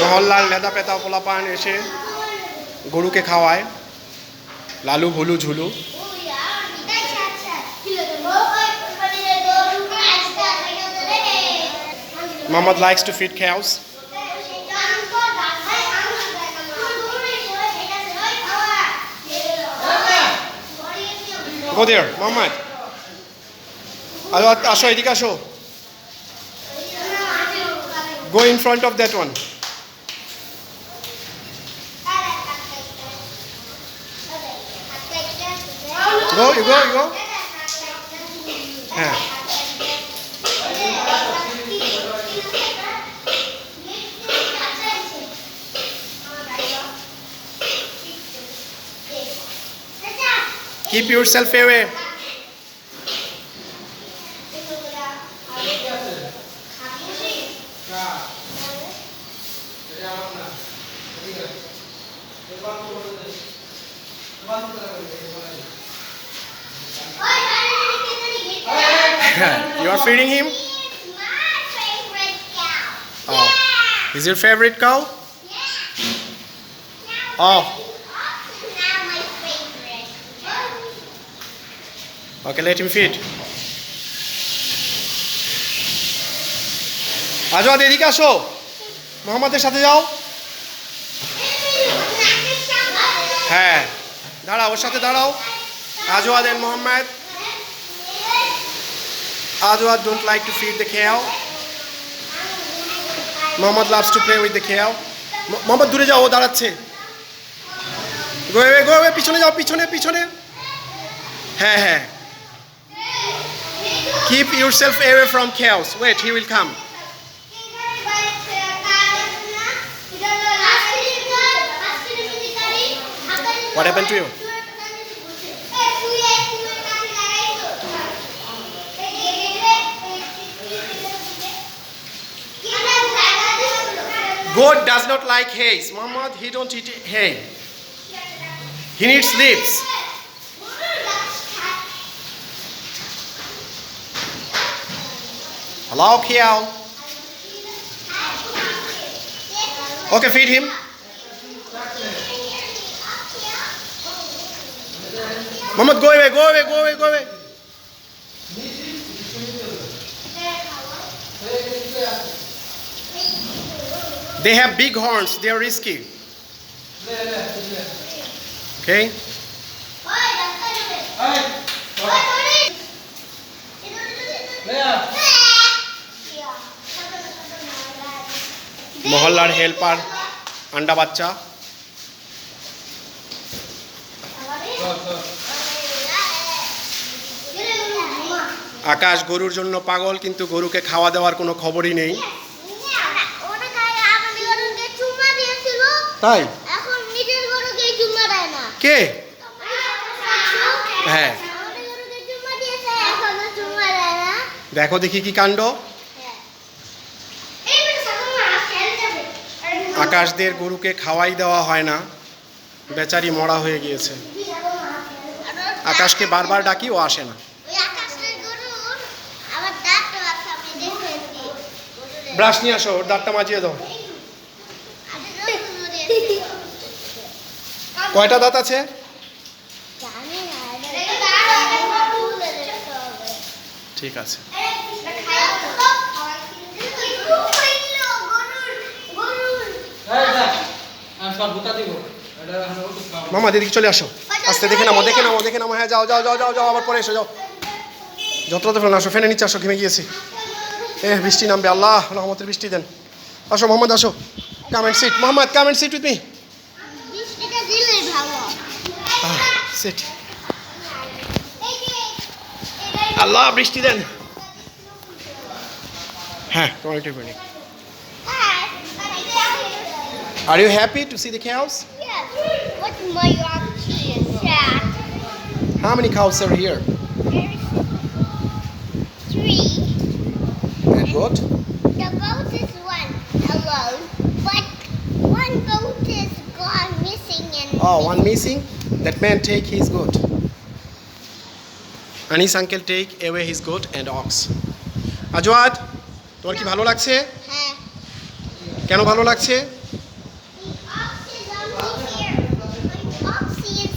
মহল্লার লেদা পেতা পোলাপান এসে গরুকে খাওয়ায় লালু ভুলু ঝুলু। Muhammad likes to feed cows. Go there, Muhammad. Asho, edik asho. Go in front of that one. Go, you go, you go. Yeah. Keep yourself away. You are feeding him? It's my favorite cow. Oh. Is your favorite cow? Yeah. Oh. Now my favorite. Okay, let him feed. Azwad এদিকে আসো, মোহাম্মদের সাথে যাও। হ্যাঁ, দাঁড়াও, ওর সাথে দাঁড়াও। Azwad and Muhammad. Ajwad don't like to feed the cow. Muhammad loves to play with the cow. Muhammad দূরে যাও, ও দাঁড়াচ্ছে। Go away, পিছনে যাও, পিছনে। হ্যাঁ হ্যাঁ। Keep yourself away from cows. Wait, he will come. What happened to you? Goat does not like hay. Muhammad, he don't eat hay. He needs leaves. Allow cow. Okay, feed him. Muhammad, go away. They have big horns. They are risky. Okay? মহল্লার helper আন্ডা বাচ্চা। আকাশ গরুর জন্য পাগল, কিন্তু গরুকে খাওয়া দেওয়ার কোনো খবরই নেই। তাই এখন নিজের গরুকে চুম্মা দেয় না। কে? হ্যাঁ, দেখো দেখি কি কাণ্ড। আকাশদের গরুকে খাওয়াই দেওয়া হয় না, বেচারি মরা হয়ে গিয়েছে। আকাশকে বারবার ডাকি, ও আসে না। ব্রাশ নিয়ে আসো, ওর দাঁতটা মাজিয়ে দাও। কয়টা দাঁত আছে? ঠিক আছে। মামা দিদিকে চলে আসো, আস্তে দেখে নামো। হ্যাঁ, যাও, আবার পরে এসো, যাও। যতটা ফেলে আসো, ফেনে নিচে আসো, ঘেমে গিয়েছি। বৃষ্টি নামবে, আল্লাহ রহমতের বৃষ্টি দেন। আসো মোহাম্মদ, আসো। Come and sit, Mohammad, come and sit with me. Sit. Allah বৃষ্টি দেন। হ্যাঁ, তোমার একটু বলি। Are you happy to see the cows? Yes. What's my auntie is sad? How many cows are here? There's 3. And goat? The goat is one alone, but one goat is gone missing and Oh, one missing? That man take his goat. Anis uncle take away his goat and ox. Ajwad, তোমার কি ভালো লাগছে? হ্যাঁ। কেন ভালো লাগছে?